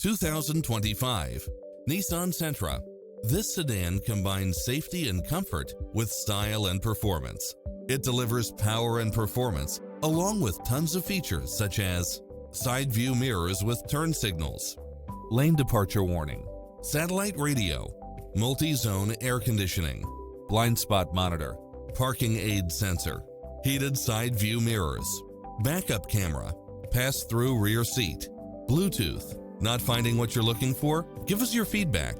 2025 Nissan Sentra. This sedan combines safety and comfort with style and performance. It delivers power and performance along with tons of features such as side view mirrors with turn signals, lane departure warning, satellite radio, multi-zone air conditioning, blind spot monitor, parking aid sensor, heated side view mirrors, backup camera, pass-through rear seat, Bluetooth. Not finding what you're looking for? Give us your feedback